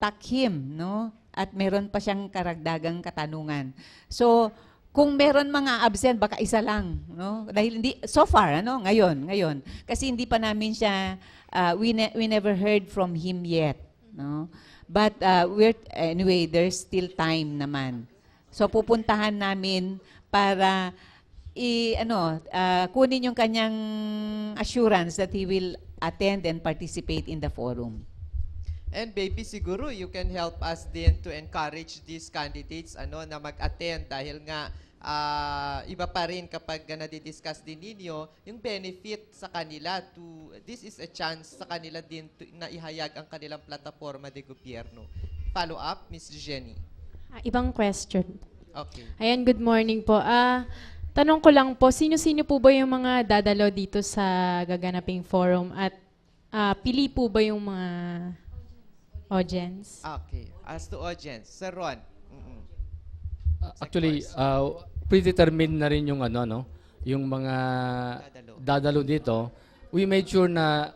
stuck him, no? At meron pa siyang karagdagang katanungan. So, kung meron mga absent, baka isa lang, no? Dahil hindi, so far, ano, ngayon. Kasi hindi pa namin siya, we never heard from him yet, no? But anyway, there's still time naman. So, pupuntahan namin para kunin yung kanyang assurance that he will attend and participate in the forum. And baby, siguro you can help us din to encourage these candidates na mag-attend dahil nga iba pa rin kapag nadidiscuss din ninyo yung benefit sa kanila this is a chance sa kanila din na ihayag ang kanilang plataforma de gobyerno. Follow up, Ms. Jenny. Ibang question. Okay. Ayan, good morning po. Tanong ko lang po, sino-sino po ba yung mga dadalo dito sa gaganaping forum at pili po ba yung mga audience? Okay. As to audience, Sir Ron. Actually, predetermined na rin yung yung mga dadalo dito. We made sure na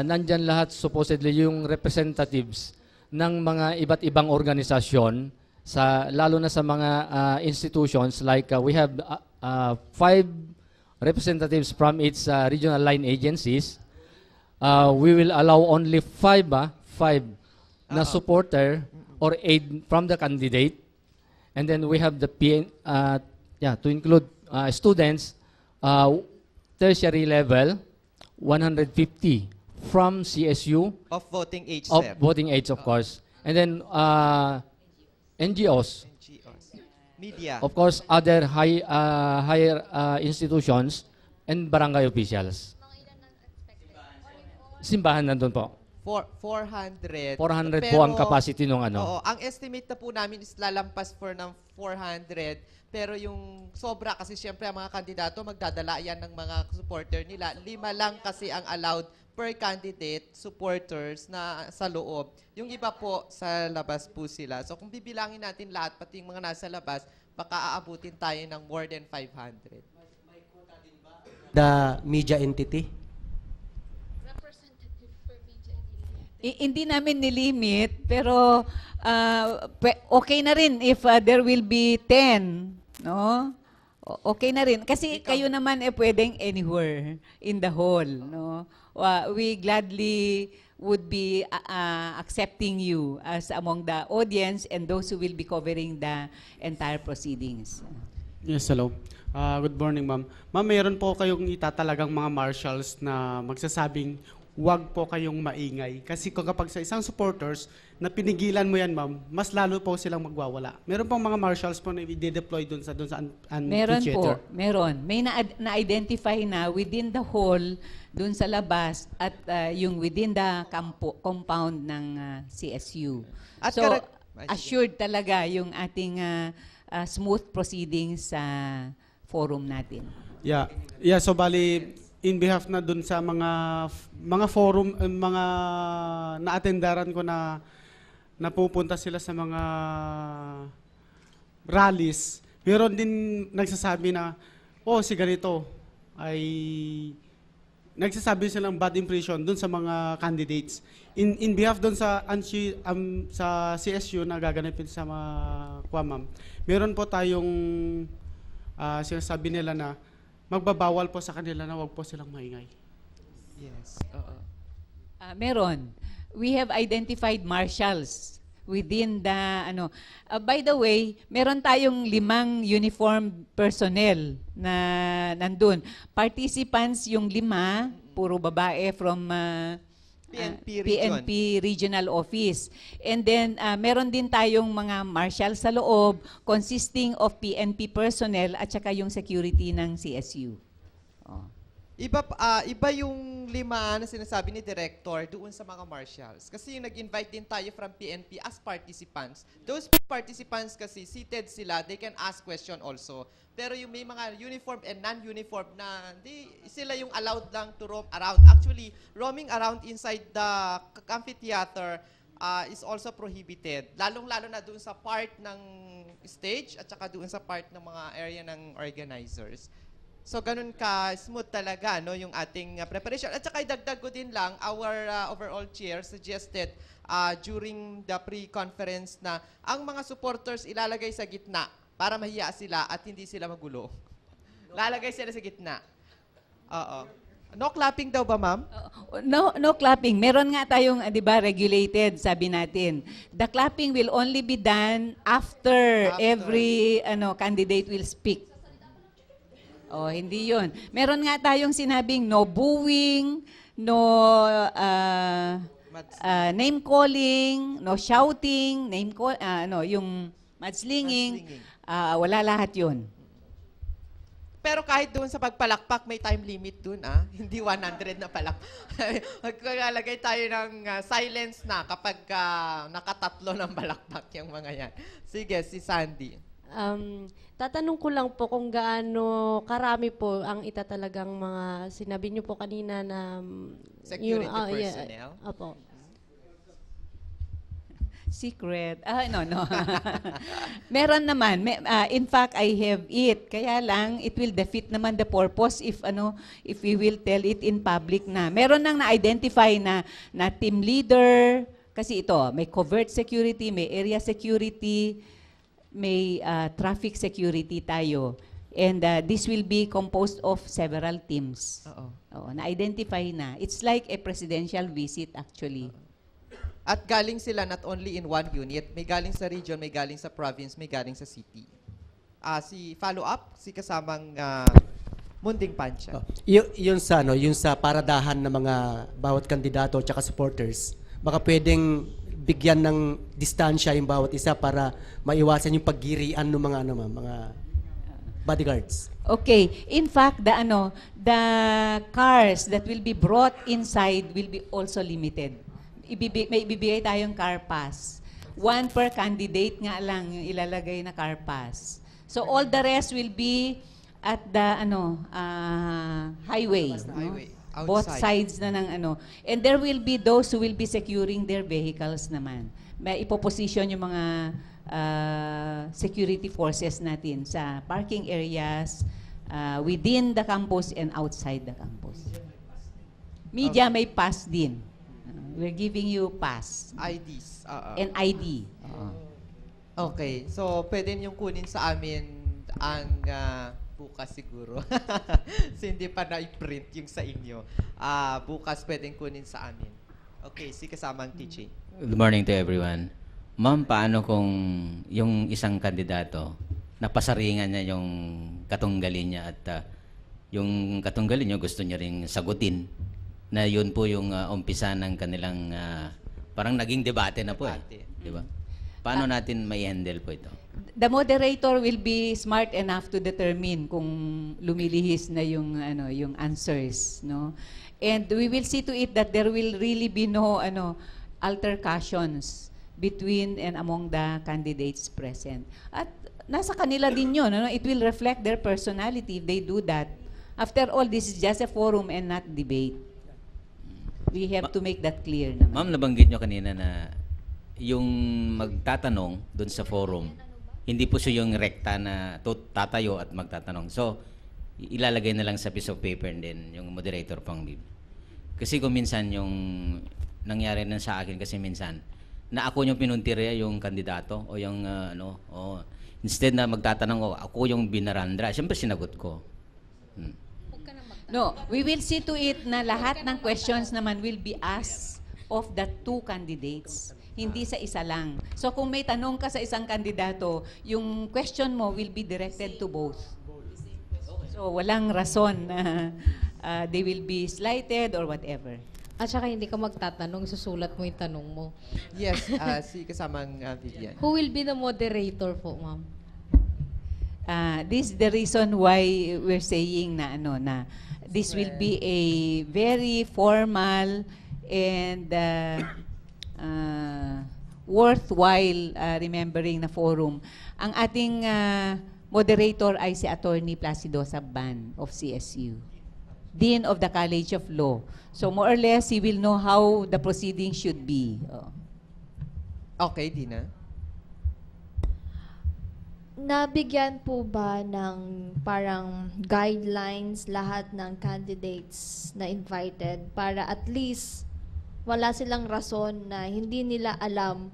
nandyan lahat supposedly yung representatives ng mga iba't ibang organisasyon lalo na sa mga institutions like we have 5 representatives from its regional line agencies. We will allow only 5 na supporter or aid from the candidate. And then we have the to include students, tertiary level, 150 from CSU. Of voting age, Of sir. voting age, of course. And then NGOs, NGOs. Media. of course, other higher institutions, and barangay officials. Simbahan nandun po. 400. 400 po ang capacity nung Oo, ang estimate na po namin is lalampas ng 400. Pero yung sobra kasi siyempre ang mga kandidato magdadala yan ng mga supporter nila. 5 lang kasi ang allowed per candidate, supporters na sa loob. Yung iba po sa labas po sila. So kung bibilangin natin lahat, pati yung mga nasa labas, baka aabutin tayo ng more than 500. The media entity? Hindi namin nilimit, pero okay na rin if there will be 10, no? Okay na rin. Kasi kayo naman pwedeng anywhere in the hall, no? We gladly would be accepting you as among the audience and those who will be covering the entire proceedings. Yes, hello. Good morning, ma'am. Ma'am, mayroon po kayong itatalagang mga marshals na magsasabing huwag po kayong maingay. Kasi kapag sa isang supporters na pinigilan mo yan, ma'am, mas lalo po silang magwawala. Meron pong mga marshals po na i-deploy dun sa Meron po, amphitheater. meron. May na-identify na within the hall, dun sa labas, at yung within the compound ng CSU. At So, correct- assured talaga yung ating smooth proceedings sa forum natin. Yeah. Yeah, so bali in behalf na dun sa mga forum, mga na-attendaran ko na napupunta sila sa mga rallies, meron din nagsasabi na, si ganito ay nagsasabi silang bad impression dun sa mga candidates. In behalf dun sa CSU na gaganapin sa mga ma'am, meron po tayong sinasabi nila na magbabawal po sa kanila na wag po silang maingay. Yes. Oo. Meron. We have identified marshals within the by the way, meron tayong 5 uniformed personnel na nandun. Participants yung 5, puro babae from PNP Regional Office. And then, meron din tayong mga marshal sa loob consisting of PNP personnel at saka yung security ng CSU. Oh. Iba yung 5 na sinasabi ni Director doon sa mga marshals. Kasi yung nag-invite din tayo from PNP as participants. Those participants kasi seated sila, they can ask question also. Pero yung may mga uniform and non-uniform na sila yung allowed lang to roam around. Actually, roaming around inside the amphitheater is also prohibited. Lalong-lalo na doon sa part ng stage at saka doon sa part ng mga area ng organizers. So ganun ka smooth talaga no yung ating preparation. At saka idagdag ko din lang our overall chair suggested during the pre-conference na ang mga supporters ilalagay sa gitna para mahiya sila at hindi sila magulo. Lalagay sila sa gitna. Oo. No clapping daw ba, ma'am? No clapping. Meron nga tayong, 'di ba, regulated, sabi natin. The clapping will only be done after every candidate will speak. Oh, hindi 'yon. Meron nga tayong sinabing no booing, no name calling, no shouting, yung mudslinging. Wala lahat 'yon. Pero kahit doon sa pagpalakpak, may time limit doon, Hindi 100 na palak. Maglalagay tayo ng silence na kapag nakatatlo ng balakpak yung mga yan. Sige, si Sandy. Tatanong ko lang po kung gaano karami po ang itatalagang mga sinabi niyo po kanina na Security personnel? Opo. Secret. No. Meron naman. In fact, I have it. Kaya lang, it will defeat naman the purpose if we will tell it in public na. Meron nang na-identify na team leader. Kasi ito, may covert security, may area security, may traffic security tayo. And this will be composed of several teams. Na-identify na. It's like a presidential visit actually. At galing sila not only in one unit, may galing sa region, may galing sa province, may galing sa city. Si follow-up, si kasamang Munding Pancha. Yun sa paradahan ng mga bawat kandidato at supporters, baka pwedeng bigyan ng distansya yung bawat isa para maiwasan yung paggirian ng mga bodyguards. Okay. In fact, the cars that will be brought inside will be also limited. May ibibigay tayong car pass. One per candidate nga lang yung ilalagay na car pass. So all the rest will be at the highway. Highway. No? Both sides na ng And there will be those who will be securing their vehicles naman. May ipoposition yung mga security forces natin sa parking areas, within the campus and outside the campus. Media may pass din. We're giving you pass. IDs. And ID. Okay. So, pwede niyong kunin sa amin ang bukas siguro. So, hindi pa na-print yung sa inyo. Bukas pwedeng kunin sa amin. Okay. Si kasamang TJ. Good morning to everyone. Ma'am, paano kung yung isang kandidato, napasaringan niya yung katunggalin niya at yung katunggalin niya gusto niya ring sagutin na yun po yung umpisa ng kanilang parang naging debate na po di ba? Paano natin mai-handle po ito? The moderator will be smart enough to determine kung lumilihis na yung answers, no? And we will see to it that there will really be no altercations between and among the candidates present. At nasa kanila din yun, it will reflect their personality if they do that. After all, this is just a forum and not debate. We have to make that clear naman. Ma'am, nabanggit nyo kanina na yung magtatanong doon sa forum, hindi po siya yung rekta na tatayo at magtatanong. So, ilalagay na lang sa piece of paper and then yung moderator pang bib. Kasi kung minsan yung nangyari na sa akin kasi minsan, na ako yung pinuntirya yung kandidato o yung instead na magtatanong ako yung binarandra, siyempre sinagot ko. No, we will see to it na lahat ng questions naman will be asked of the two candidates, hindi sa isa lang. So kung may tanong ka sa isang kandidato, yung question mo will be directed to both. So walang rason na they will be slighted or whatever. At saka hindi ka magtatanong, susulat mo yung tanong mo. Yes, si kasamang Vivian. Who will be the moderator po, ma'am? This is the reason why we're saying na this will be a very formal and worthwhile remembering na forum. Ang ating moderator ay si Attorney Placido Sabban of CSU, Dean of the College of Law. So more or less, he will know how the proceedings should be. Okay, Dina. Nabigyan po ba ng parang guidelines lahat ng candidates na invited para at least wala silang rason na hindi nila alam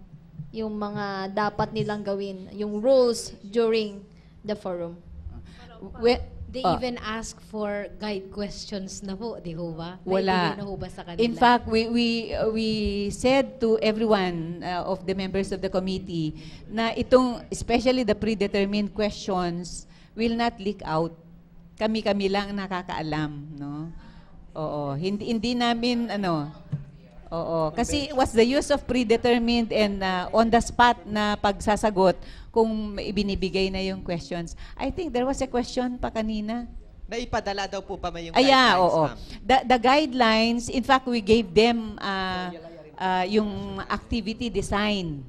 yung mga dapat nilang gawin, yung rules during the forum? They Oh. even ask for guide questions na po, di ho ba? Wala. Naibigay na ho ba sa kanila? In fact, we said to everyone of the members of the committee na itong, especially the predetermined questions, will not leak out. Kami-kami lang nakakaalam, no? Oo, hindi namin Oo, kasi what's the use of predetermined and on the spot na pagsasagot kung ibinibigay na yung questions. I think there was a question pa kanina. Naipadala daw po pa may yung Yeah, guidelines, oo. ma'am? The guidelines, in fact, we gave them yung activity design.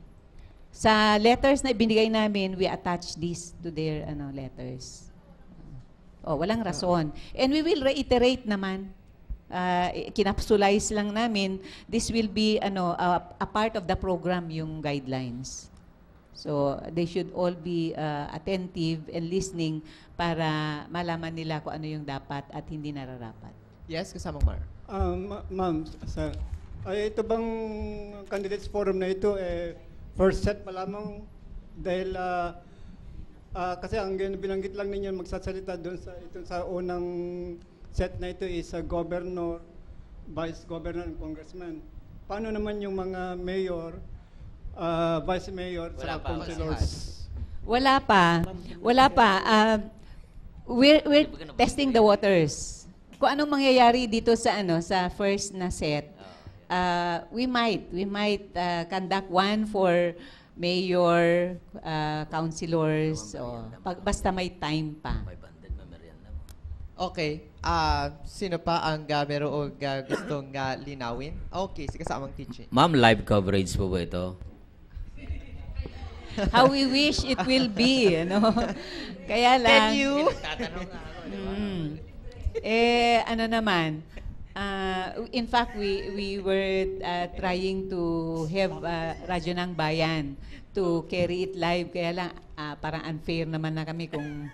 Sa letters na ibinigay namin, we attach this to their letters. Walang rason. And we will reiterate naman. Kinapsulize lang namin, this will be a part of the program, yung guidelines. So, they should all be attentive and listening para malaman nila kung ano yung dapat at hindi nararapat. Yes, kasamang Mar. Ma'am, ito bang candidates forum na ito, first set pa lamang dahil kasi ang binanggit lang ninyo magsasalita doon sa unang set na ito is governor, vice governor, and congressman. Paano naman yung mga mayor, vice mayor, sa councilors? Wala pa. We're testing the waters. Kung anong mangyayari dito sa sa first na set, we might conduct one for mayor, councilors, basta may time pa. Okay. Sino pa ang meron gustong linawin? Okay, si kasamang teaching. Ma'am, live coverage po ba ito? How we wish it will be, Kaya lang. Can you? Ano naman, in fact, we were trying to have Radyo ng Bayan to carry it live. Kaya lang, parang unfair naman na kami kung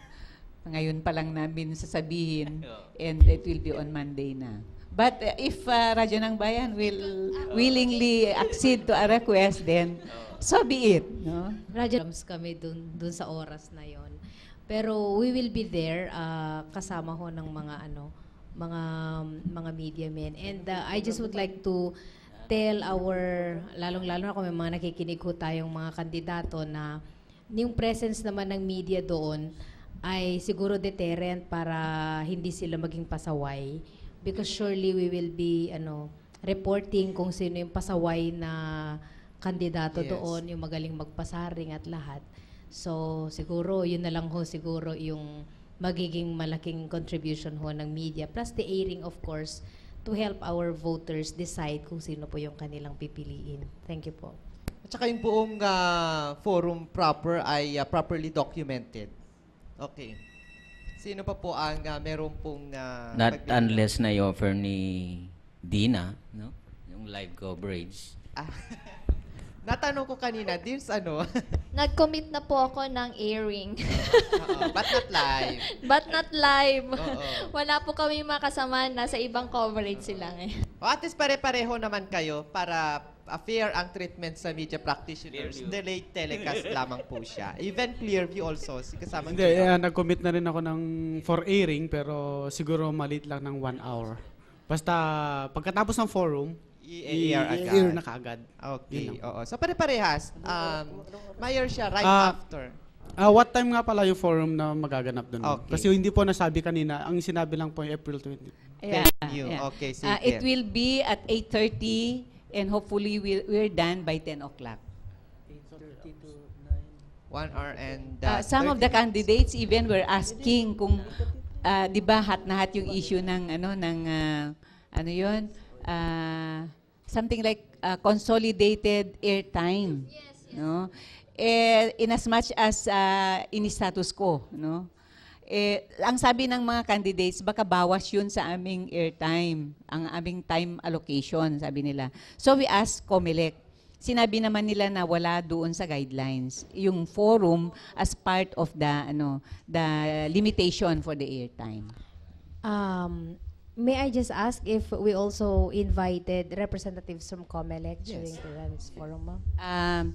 ngayon pa lang namin sasabihin and it will be on Monday na. But if Radyo ng Bayan will willingly accede to a request, then so be it. No? Rajams kami dun sa oras na yon. Pero we will be there kasama ho ng mga media men. And I just would like to tell lalong-lalo na kung may mga nakikinig ho tayong mga kandidato na yung presence naman ng media doon ay siguro deterrent para hindi sila maging pasaway. Because surely we will be reporting kung sino yung pasaway na kandidato doon, yung magaling magpasaring at lahat. So, siguro, yun na lang ho siguro yung magiging malaking contribution ho ng media. Plus the airing, of course, to help our voters decide kung sino po yung kanilang pipiliin. Thank you po. At saka yung buong forum proper ay properly documented. Okay. Sino pa po ang meron pong... Not unless na i-offer ni Dina, no? Yung live coverage. Natanong ko kanina, this Nag-commit na po ako ng airing. but not live. But not live. Oo. Wala po kami makasama na sa ibang coverage sila ngayon. At least pare-pareho naman kayo para fair ang treatment sa media practitioners. Delayed telecast lamang po siya. Even Clearview also, si kasamang Hindi, nag-commit na rin ako for airing pero siguro maliit lang ng 1 hour. Basta pagkatapos ng forum, i-air agad. i-air na kaagad. Okay, oo. So pare-parehas. Mayor siya right after. What time nga pala yung forum na magaganap doon? Okay. Kasi hindi po nasabi kanina, ang sinabi lang po yung April 20. Yeah, Thank you. yeah. Okay, sige. It will be at 8:30 and hopefully we're done by 10 o'clock. 1 hour and... Some of the candidates even were asking kung, di ba, hat na hat yung issue ng, ano yun? Something like consolidated airtime. No? In as much as in-status quo, no? Ang sabi ng mga candidates, baka bawas yun sa aming airtime, ang aming time allocation, sabi nila. So we asked COMELEC, sinabi naman nila na wala doon sa guidelines yung forum as part of the limitation for the airtime. May I just ask if we also invited representatives from COMELEC during this forum, ma'am?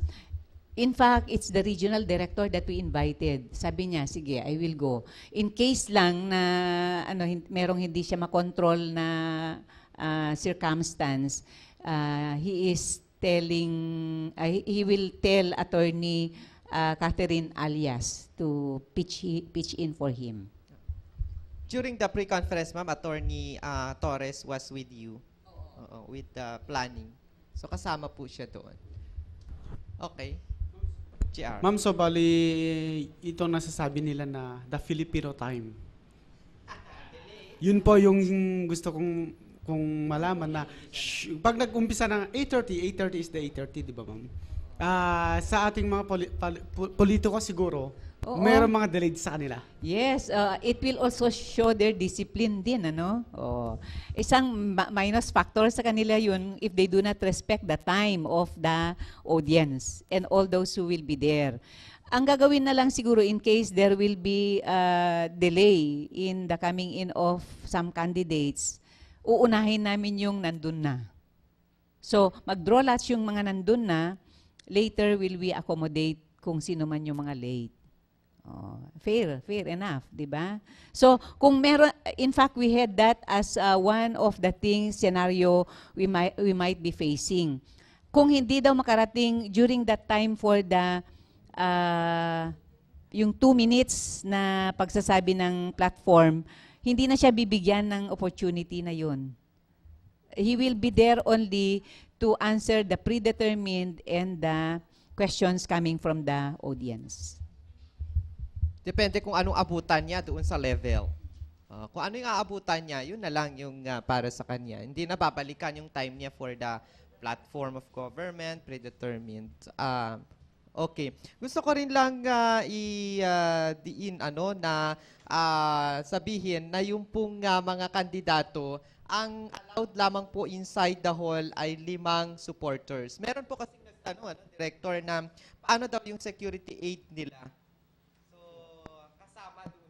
In fact, it's the regional director that we invited. Sabi niya, sige, I will go. In case lang na merong hindi siya makontrol na circumstance, he will tell Attorney Catherine Alias to pitch in for him. During the pre-conference, ma'am, Attorney Torres was with you with the planning. So kasama po siya doon. Okay. GR. Ma'am, so bali ito nasasabi nila na the Filipino time. Yun po yung gusto kong malaman na pag nag-umpisa ng 8:30 is the 8:30, di ba, ma'am? Sa ating mga politiko siguro, Oo. mayroong mga delayed sa kanila. Yes, it will also show their discipline din, Isang minus factor sa kanila yun if they do not respect the time of the audience and all those who will be there. Ang gagawin na lang siguro in case there will be delay in the coming in of some candidates, uunahin namin yung nandun na. So, mag-draw lots yung mga nandun na, later will we accommodate kung sino man yung mga late. Fair enough, di ba? So, kung meron, in fact, we had that as one of the scenario we might be facing. Kung hindi daw makarating during that time for the yung 2 minutes na pagsasabi ng platform, hindi na siya bibigyan ng opportunity na yun. He will be there only to answer the predetermined and the questions coming from the audience. Depende kung anong abutan niya doon sa level. Kung ano yung aabutan niya, yun na lang yung para sa kanya. Hindi na babalikan yung time niya for the platform of government, predetermined. Okay. Gusto ko rin lang sabihin na yung pong mga kandidato, ang allowed lamang po inside the hall ay 5 supporters. Meron po kasi nagtanong, director, na paano daw yung security aid nila?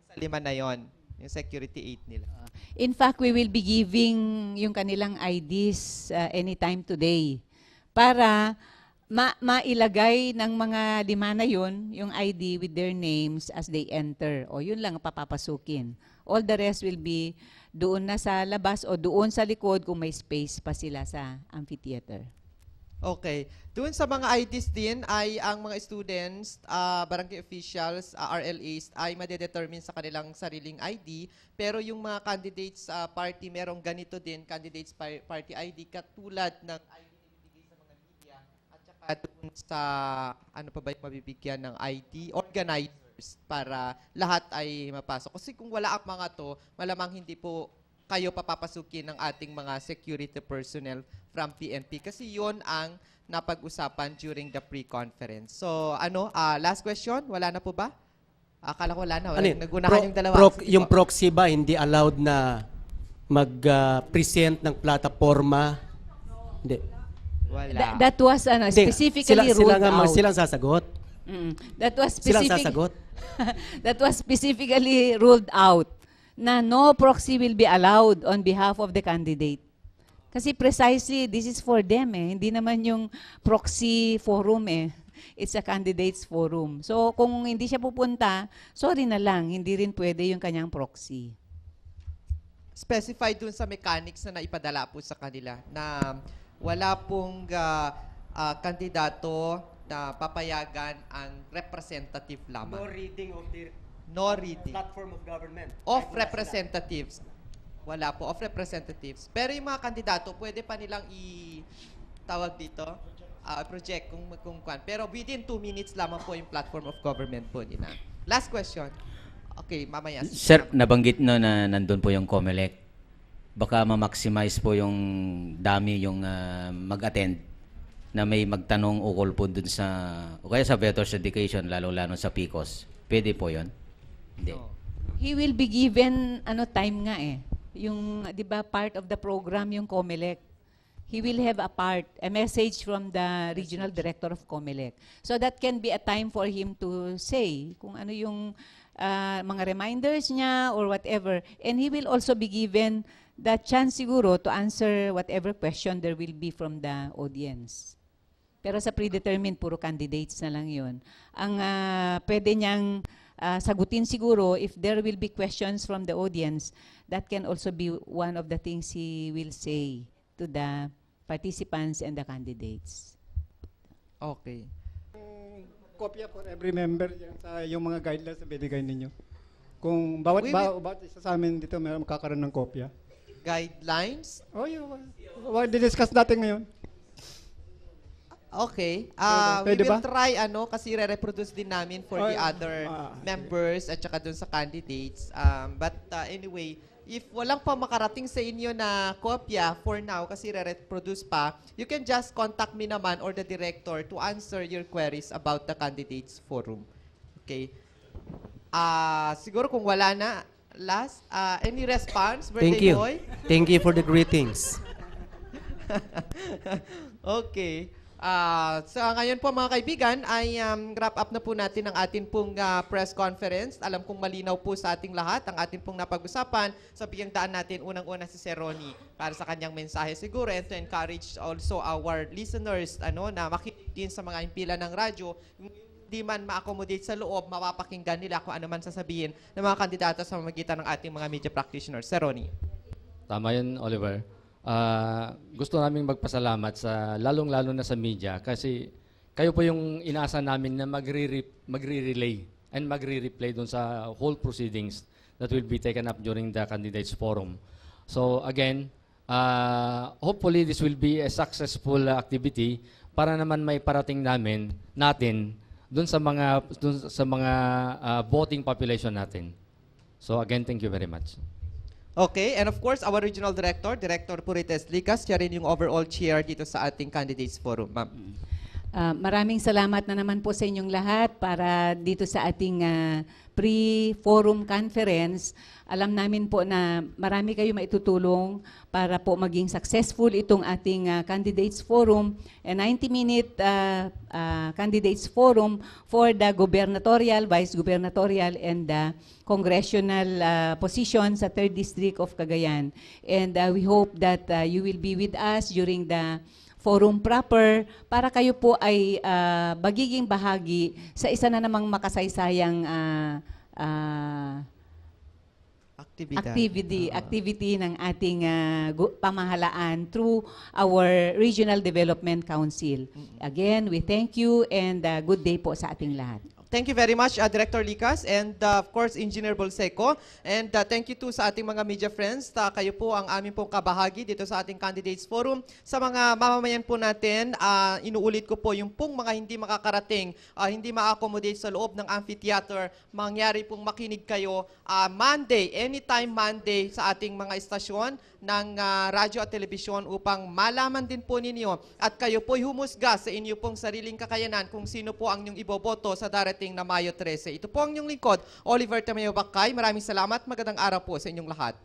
Sa 5 na yon, yung security aid nila. In fact, we will be giving yung kanilang IDs anytime today para mailagay ng mga 5 na yun, yung ID with their names as they enter. O yun lang ang papapasukin. All the rest will be doon na sa labas o doon sa likod kung may space pa sila sa amphitheater. Okay. Doon sa mga IDs din ay ang mga students, barangay officials, RLAs ay madedetermine sa kanilang sariling ID. Pero yung mga candidates party, merong ganito din, candidates party ID, katulad ng ID na ibibigay sa mga media at saka doon sa, ano pa ba yung mabibigyan ng ID? Organizers, para lahat ay mapasok. Kasi kung wala ang mga to, malamang hindi po kayo papapasukin ng ating mga security personnel from PNP kasi yon ang napag-usapan during the pre-conference. So, last question? Wala na po ba? Akala ko wala na. Nagunahan yung dalawa. Yung proxy ba hindi allowed na mag-present ng plataforma? Hindi. Wala. That was specifically ruled out. Silang sasagot? That was Silang sasagot? That was specifically ruled out na no proxy will be allowed on behalf of the candidate. Kasi precisely, this is for them Hindi naman yung proxy forum It's a candidates forum. So, kung hindi siya pupunta, sorry na lang, hindi rin pwede yung kanyang proxy. Specified dun sa mechanics na naipadala po sa kanila na wala pong kandidato na papayagan ang representative lamang. No reading of the platform of government. Of representatives. Wala po, of representatives. Pero yung mga kandidato, pwede pa nilang tawag dito, project kung kwan. Pero within 2 minutes lamang po yung platform of government po nila. Last question. Okay, mamaya. Sir, nabanggit no na nandun po yung COMELEC. Baka ma-maximize po yung dami yung mag-attend na may magtanong ukol po dun sa, o kaya sa Veterans Education, lalo-lalo sa PICOS. Pwede po yun? Hindi. He will be given time nga Yung 'di ba part of the program yung COMELEC. he will have a message from the regional director of COMELEC. So that can be a time for him to say kung ano yung mga reminders niya or whatever. And he will also be given the chance siguro to answer whatever question there will be from the audience. Pero sa predetermined, puro candidates na lang yun. Ang pwede niyang sagutin siguro, if there will be questions from the audience, that can also be one of the things he will say to the participants and the candidates. Okay. Kopya for every member yan sa yung mga guidelines na binigay ninyo. Kung bawat isa sa amin dito may magkakaroon ng kopya. Guidelines? Oh, yun. Di-discuss natin ngayon. Okay. Pwede We will ba? try, kasi re-reproduce din namin for the other members at saka dun sa candidates. But anyway, if walang pa makarating sa inyo na kopya for now, kasi re-reproduce pa, you can just contact me naman or the director to answer your queries about the candidates forum. Okay. Siguro kung wala na, last, any response, birthday Thank you. boy? Thank you for the greetings. Okay. So ngayon po mga kaibigan ay wrap up na po natin ang atin pong press conference. Alam kong malinaw po sa ating lahat ang atin pong napag-usapan. So bigyan daan natin unang-una si Sir Ronnie para sa kanyang mensahe siguro and to encourage also our listeners na makinig din sa mga impila ng radyo. Hindi man ma-accommodate sa loob, mapapakinggan nila kung ano man sasabihin ng mga kandidato sa pamamagitan ng ating mga media practitioners. Sir Ronnie. Tama yun, Oliver. Gusto naming magpasalamat sa lalong-lalo na sa media kasi kayo po yung inaasa namin na magre-relay and magre-replay doon sa whole proceedings that will be taken up during the candidates forum. So again, hopefully this will be a successful activity para naman may parating natin doon sa mga voting population natin. So again, thank you very much. Okay, and of course, our regional director, Director Purites Licas, siya rin yung overall chair dito sa ating candidates forum. Ma'am. Maraming salamat na naman po sa inyong lahat para dito sa ating pre-forum conference. Alam namin po na marami kayo maitutulong para po maging successful itong ating candidates forum, a 90-minute candidates forum for the gubernatorial, vice gubernatorial, and the congressional position sa 3rd District of Cagayan. And we hope that you will be with us during the forum proper para kayo po ay magiging bahagi sa isa na namang makasaysayang activity ng ating pamahalaan through our Regional Development Council. Again, we thank you and good day po sa ating lahat. Thank you very much, Director Licas, and of course, Engineer Bolseco. And thank you too sa ating mga media friends. Kayo po ang aming pong kabahagi dito sa ating Candidates Forum. Sa mga mamamayan po natin, inuulit ko po yung pong mga hindi makakarating, hindi ma-accommodate sa loob ng amphitheater, mangyari pong makinig kayo Monday, anytime Monday sa ating mga istasyon ng radyo at telebisyon upang malaman din po ninyo at kayo po'y humusga sa inyo pong sariling kakayanan kung sino po ang inyong iboboto sa darating na Mayo 13. Ito po ang inyong lingkod, Oliver Tamayo Bakay. Maraming salamat. Magandang araw po sa inyong lahat.